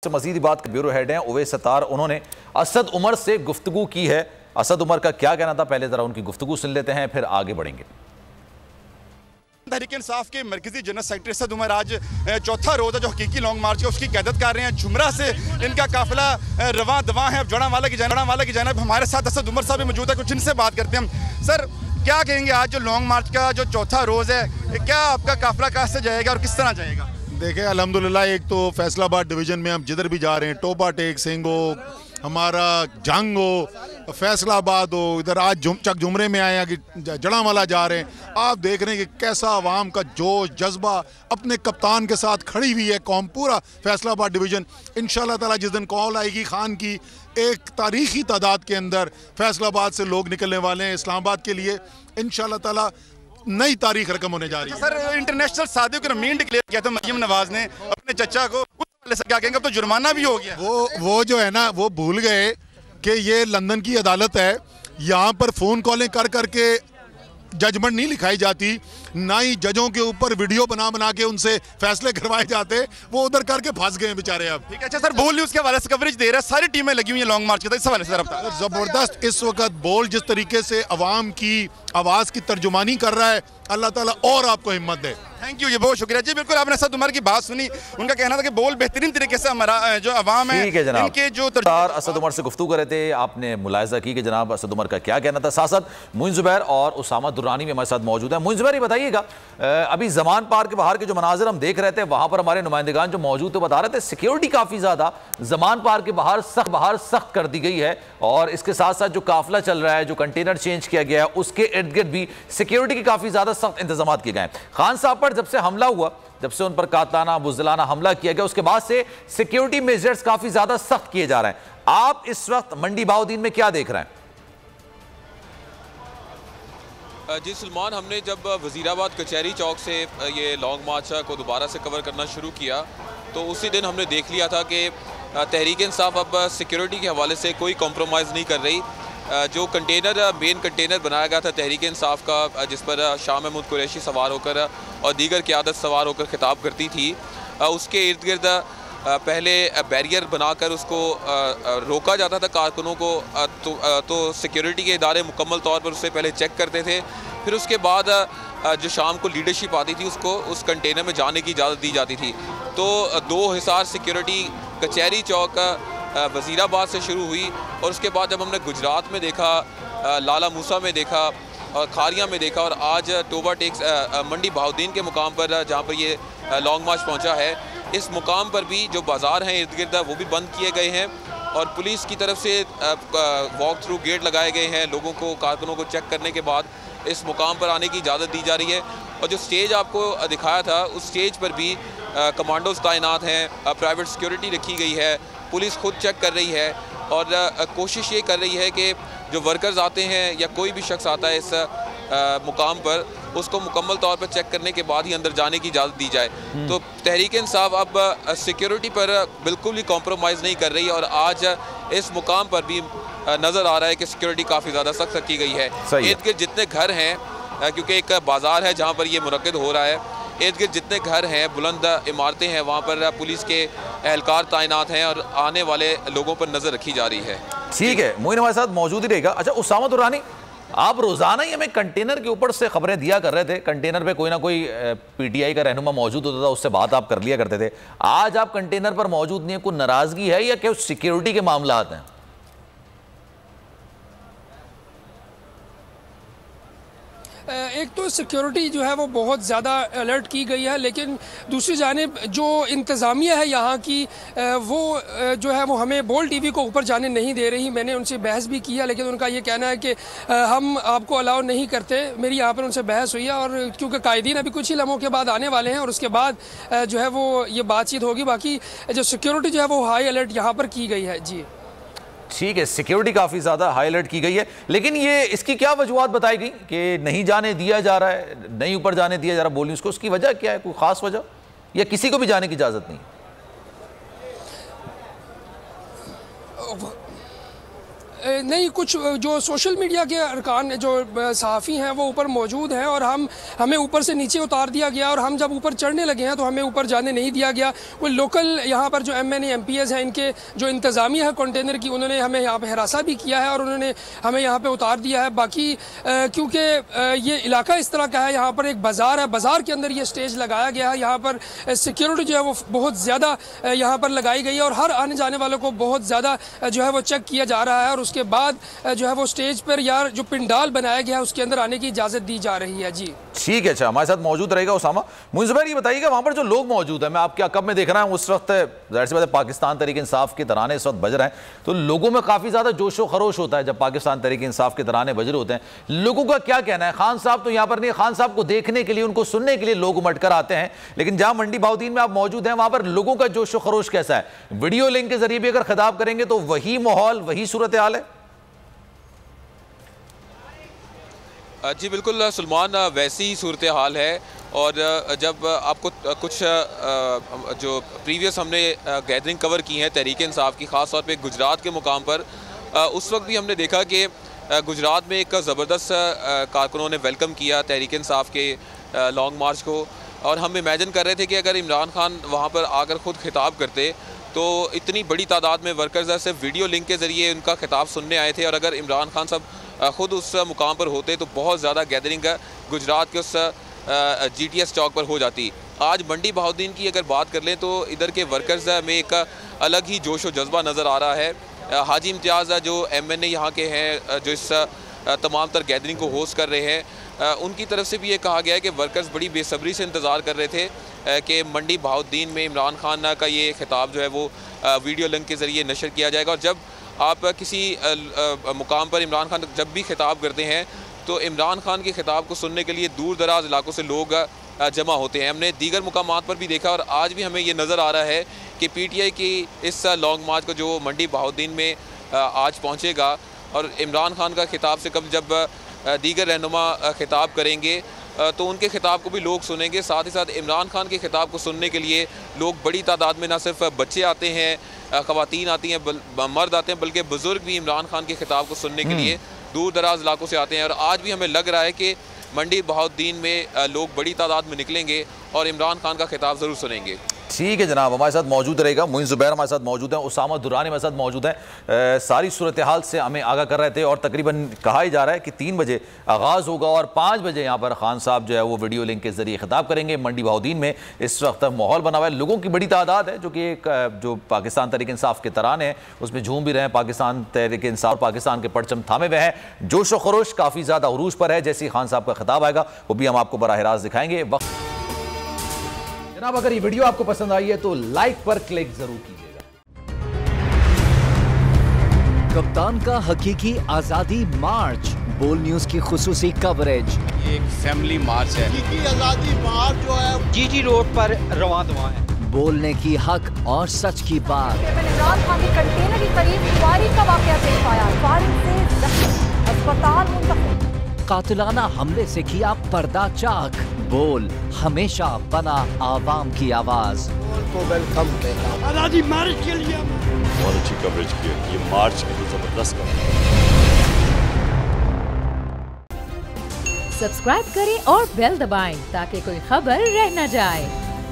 से मजीद बात bureau head हैं उवैस सत्तार, उन्होंने असद उमर से गुफ्तगू की है। असद उमर का क्या कहना था, पहले जरा उनकी गुफ्तगू सुन लेते हैं, फिर आगे बढ़ेंगे। तहरीक इंसाफ के मरकजी जनरल सेक्रेटरी असद उमर आज चौथा रोज है जो हकीकी लॉन्ग मार्च है उसकी क़यादत कर रहे हैं। जुमरा से इनका काफिला रवां दवां है। जड़ांवाला की जानब हमारे साथ असद उमर साहब भी मौजूद है, कुछ इनसे बात करते हैं। सर, क्या कहेंगे आज जो लॉन्ग मार्च का जो चौथा रोज है, क्या आपका काफिला कहाँ से जाएगा और किस तरह जाएगा? देखिए अल्हम्दुलिल्लाह, एक तो फैसलाबाद डिवीज़न में हम जिधर भी जा रहे हैं, टोबा टेक सिंह हो, हमारा जंग हो, फैसलाबाद हो, इधर आज चक जुमरे में आए हैं कि जड़ांवाला जा रहे हैं। आप देख रहे हैं कि कैसा आवाम का जोश जज्बा अपने कप्तान के साथ खड़ी हुई है कौम, पूरा फैसलाबाद डिवीज़न। इंशाअल्लाह ताला जिस दिन कॉल आएगी खान की, एक तारीखी तादाद के अंदर फैसलाबाद से लोग निकलने वाले हैं इस्लामाबाद के लिए। इंशाअल्लाह ताला नई तारीख रकम होने जा रही है। सर, इंटरनेशनल शादियों का मीन डिक्लेयर किया था मरियम नवाज ने अपने चचा को, उस क्या कहेंगे? अब तो जुर्माना भी हो गया। वो जो है ना, वो भूल गए कि ये लंदन की अदालत है, यहाँ पर फ़ोन कॉलें कर करके जजमेंट नहीं लिखाई जाती, ना ही जजों के ऊपर वीडियो बना बना के उनसे फैसले करवाए जाते। वो उधर करके फंस गए बेचारे। अब ठीक है। अच्छा सर, बोल न्यूज़ के हवाले से कवरेज दे रहा है, सारी टीमें लगी हुई हैं लॉन्ग मार्च के, इस हवाले से ज़बरदस्त इस वक्त बोल जिस तरीके से अवाम की आवाज़ की तर्जुमानी कर रहा है, अल्लाह ताला और आपको हिम्मत दे। थैंक यू जी, बहुत शुक्रिया जी। बिल्कुल आपने असद उमर की बात सुनी, उनका कहना था कि बोल बेहतरीन तरीके से हमारा जो अवाम है इनके जो असद उमर से गुफ्तगू कर रहे थे, आपने मुलाहिजा की कि जनाब असद उमर का क्या कहना था। साथ साथ मुइन ज़ुबैर और उसामा दुर्रानी भी हमारे साथ मौजूद है। मुइन ज़ुबैर, ये बताइएगा, अभी जमान पार्क के बाहर के जो मनाजिर हम देख रहे थे, वहां पर हमारे नुमाइंदगान जो मौजूद थे बता रहे थे सिक्योरिटी काफी ज्यादा जमान पार्क के बाहर सख्त कर दी गई है, और इसके साथ साथ जो काफिला चल रहा है, जो कंटेनर चेंज किया गया है, उसके इर्द गिर्द भी सिक्योरिटी के काफी ज्यादा सख्त इंतजाम किए गए हैं। खान साहब पर जब से हमला हुआ, जब से उन पर कातलाना बुज़दिलाना हमला किया गया, उसके बाद से सिक्योरिटी मेजर्स काफी ज्यादा सख्त किए जा रहे हैं। आप इस वक्त मंडी बाउद्दीन में क्या देख रहे हैं? जी सलमान, हमने जब वज़ीराबाद कचहरी चौक से ये लॉन्ग मार्च को दोबारा से कवर करना शुरू किया, तो उसी दिन हमने देख लिया था कि तहरीक इंसाफ अब सिक्योरिटी के हवाले से कोई कॉम्प्रोमाइज़ नहीं कर रही। जो मेन कंटेनर बनाया गया था तहरीक इंसाफ का, जिस पर शाह महमूद कुरैशी सवार होकर और दीगर क़यादत सवार होकर खिताब करती थी, उसके इर्द गिर्द पहले बैरियर बनाकर उसको रोका जाता था कारकुनों को। तो सिक्योरिटी के इदारे मुकम्मल तौर पर उससे पहले चेक करते थे, फिर उसके बाद जो शाम को लीडरशिप आती थी उसको उस कंटेनर में जाने की इजाज़त दी जाती थी। तो 2 हिसार सिक्योरिटी कचहरी चौक वज़ीराबाद से शुरू हुई, और उसके बाद जब हमने गुजरात में देखा, लाला मूसा में देखा और खारिया में देखा, और आज टोबा टेक्स मंडी बहाउद्दीन के मुकाम पर जहाँ पर ये लॉन्ग मार्च पहुँचा है, इस मुकाम पर भी जो बाज़ार हैं इर्द गिर्द वो भी बंद किए गए हैं, और पुलिस की तरफ से वॉक थ्रू गेट लगाए गए हैं। लोगों को, कारकुनों को चेक करने के बाद इस मुकाम पर आने की इजाज़त दी जा रही है। और जो स्टेज आपको दिखाया था, उस स्टेज पर भी कमांडोज तैनात हैं, प्राइवेट सिक्योरिटी रखी गई है, पुलिस खुद चेक कर रही है, और कोशिश ये कर रही है कि जो वर्कर्स आते हैं या कोई भी शख्स आता है इस मुकाम पर, उसको मुकम्मल तौर पर चेक करने के बाद ही अंदर जाने की इजाज़त दी जाए। तो तहरीक इंसाफ अब सिक्योरिटी पर बिल्कुल भी कॉम्प्रोमाइज़ नहीं कर रही, और आज इस मुकाम पर भी नज़र आ रहा है कि सिक्योरिटी काफ़ी ज़्यादा सख्त की गई है। इर्द गिर्द जितने घर हैं, क्योंकि एक बाज़ार है जहाँ पर ये मुनक्किद हो रहा है, इर्द गिर्द जितने घर हैं, बुलंद इमारतें हैं, वहाँ पर पुलिस के एहलकार तैनात हैं और आने वाले लोगों पर नज़र रखी जा रही है। ठीक है, मोइन हमारे साथ मौजूद ही रहेगा। अच्छा उसामा दुर्रानी, आप रोजाना ही हमें कंटेनर के ऊपर से खबरें दिया कर रहे थे, कंटेनर पे कोई ना कोई पीटीआई का रहनुमा मौजूद होता था, उससे बात आप कर लिया करते थे। आज आप कंटेनर पर मौजूद नहीं है, कोई नाराजगी है या क्या सिक्योरिटी के मामला हैं? एक तो सिक्योरिटी जो है वो बहुत ज़्यादा अलर्ट की गई है, लेकिन दूसरी जानिब जो इंतज़ामिया है यहाँ की, वो जो है वो हमें बोल टीवी को ऊपर जाने नहीं दे रही। मैंने उनसे बहस भी किया, लेकिन उनका ये कहना है कि हम आपको अलाउ नहीं करते। मेरी यहाँ पर उनसे बहस हुई है, और क्योंकि कायदीन अभी कुछ ही लम्हों के बाद आने वाले हैं, और उसके बाद जो है वो ये बातचीत होगी। बाकी जो सिक्योरिटी जो है वो हाई अलर्ट यहाँ पर की गई है। जी ठीक है, सिक्योरिटी काफ़ी ज़्यादा हाई अलर्ट की गई है, लेकिन ये इसकी क्या वजूहत बताई गई कि नहीं जाने दिया जा रहा है, नहीं ऊपर जाने दिया जा रहा बोलिए उसको, उसकी वजह क्या है? कोई ख़ास वजह या किसी को भी जाने की इजाज़त नहीं? नहीं, कुछ जो सोशल मीडिया के अरकान जो सहाफ़ी हैं वो ऊपर मौजूद हैं और हमें ऊपर से नीचे उतार दिया गया और हम जब ऊपर चढ़ने लगे हैं तो हमें ऊपर जाने नहीं दिया गया। वो लोकल यहाँ पर जो MNA MPs हैं, इनके जो इंतज़ामिया है कंटेनर की, उन्होंने हमें यहाँ पर हरासा भी किया है और उन्होंने हमें यहाँ पर उतार दिया है। बाकी क्योंकि ये इलाका इस तरह का है, यहाँ पर एक बाज़ार है, बाज़ार के अंदर ये स्टेज लगाया गया है, यहाँ पर सिक्योरिटी जो है वो बहुत ज़्यादा यहाँ पर लगाई गई है और हर आने जाने वालों को बहुत ज़्यादा जो है वो चेक किया जा रहा है और उसके बाद जो है वो स्टेज पर या जो पिंडाल बनाया गया है उसके अंदर आने की इजाज़त दी जा रही है। जी ठीक है, अच्छा, हमारे साथ मौजूद रहेगा उसामा। मुइन ज़ुबैर, ये बताइएगा वहाँ पर जो लोग मौजूद हैं, मैं आपके अकब में देख रहा हूँ, उस वक्त जाहिर सी बात है पाकिस्तान तहरीक इंसाफ के तराने इस वक्त बज रहे हैं, तो लोगों में काफ़ी ज़्यादा जोशो खरोश होता है जब पाकिस्तान तहरीक इंसाफ के तराने बज रहे होते हैं। लोगों का क्या कहना है? खान साहब तो यहाँ पर नहीं, खान साहब को देखने के लिए, उनको सुनने के लिए लोग उमड़ कर आते हैं, लेकिन जहाँ मंडी बहाउद्दीन में आप मौजूद हैं वहाँ पर लोगों का जोशो खरोश कैसा है? वीडियो लिंक के जरिए भी अगर खिताब करेंगे तो वही माहौल, वही सूरत हाल है? जी बिल्कुल सलमान, वैसी ही सूरत हाल है। और जब आपको कुछ जो प्रीवियस हमने गैदरिंग कवर की हैं तहरीक इंसाफ की, ख़ास तौर पे गुजरात के मुकाम पर, उस वक्त भी हमने देखा कि गुजरात में एक ज़बरदस्त कारकुनों ने वेलकम किया तहरीक इंसाफ के लॉन्ग मार्च को। और हम इमेजिन कर रहे थे कि अगर इमरान खान वहाँ पर आकर ख़ुद खिताब करते तो इतनी बड़ी तादाद में वर्कर्स सिर्फ वीडियो लिंक के ज़रिए उनका खिताब सुनने आए थे, और अगर इमरान खान साहब ख़ुद उस मुकाम पर होते तो बहुत ज़्यादा गैदरिंग गुजरात के उस GTS चौक पर हो जाती। आज मंडी बहाउद्दीन की अगर बात कर लें तो इधर के वर्कर्स में एक अलग ही जोश व जज्बा नज़र आ रहा है। हाजी इम्तियाज़ जो MNA यहाँ के हैं, जो इस तमाम तर गैदरिंग को होस्ट कर रहे हैं, उनकी तरफ से भी ये कहा गया है कि वर्कर्स बड़ी बेसब्री से इंतज़ार कर रहे थे कि मंडी बहाउद्दीन में इमरान खान का ये खिताब जो है वो वीडियो लिंक के ज़रिए नशर किया जाएगा। और जब आप किसी मुकाम पर इमरान खान जब भी खिताब करते हैं तो इमरान खान के खिताब को सुनने के लिए दूर दराज इलाकों से लोग जमा होते हैं। हमने दीगर मुकामात पर भी देखा और आज भी हमें ये नज़र आ रहा है कि PTI की इस लॉन्ग मार्च को जो मंडी बहाउद्दीन में आज पहुँचेगा और इमरान खान का खिताब से कब जब दीगर रहनुमा खिताब करेंगे तो उनके खिताब को भी लोग सुनेंगे। साथ ही साथ इमरान खान के खिताब को सुनने के लिए लोग बड़ी तादाद में ना सिर्फ बच्चे आते हैं, ख़वातीन आती हैं, मर्द आते हैं, बल्कि बुज़ुर्ग भी इमरान खान के खिताब को सुनने के लिए दूर दराज इलाकों से आते हैं। और आज भी हमें लग रहा है कि मंडी बहाउद्दीन में लोग बड़ी तादाद में निकलेंगे और इमरान खान का खिताब ज़रूर सुनेंगे। ठीक है जनाब, हमारे साथ मौजूद रहेगा मुइन ज़ुबैर, हमारे साथ मौजूद हैं, उसामा दुरानी हमारे साथ मौजूद हैं। सारी सूरत हाल से हमें आगाह कर रहे थे और तकरीबन कहा ही जा रहा है कि 3 बजे आगाज़ होगा और 5 बजे यहाँ पर खान साहब जो है वो वीडियो लिंक के जरिए खिताब करेंगे। मंडी बहाउद्दीन में इस वक्त माहौल बना हुआ है, लोगों की बड़ी तादाद है जो कि एक जो पाकिस्तान तहरीक इंसाफ के तराने हैं उसमें झूम भी रहे हैं। पाकिस्तान तहरीक इंसाफ, पाकिस्तान के परचम थामे हुए हैं, जोश व खरोश काफ़ी ज़्यादा उरूज पर है। जैसे ही खान साहब का खिताब आएगा वो भी हम आपको बराह रास्त दिखाएंगे। जनाब, अगर ये वीडियो आपको पसंद आई है तो लाइक पर क्लिक जरूर कीजिएगा। कप्तान का हकीकी आजादी मार्च, बोल न्यूज की खुसूसी कवरेज। ये एक फैमिली मार्च है। हकीकी आजादी मार्च जो है GT रोड पर रवां दवा है। बोलने की हक और सच की बात। इमरान खान के कंटेनर के करीब फायरिंग का वाकया पेश आया, फायरिंग से जख्मी, अस्पताल मुंतकिल। कातिलाना हमले से किया पर्दा चाक, बोल हमेशा बना आवाम की आवाज। को वेलकम कहता आजादी मार्च के लिए बहुत अच्छी कवरेज की है। ये मार्च की जबरदस्त कवरेज। सब्सक्राइब करें और बेल दबाएं ताकि कोई खबर रह न जाए।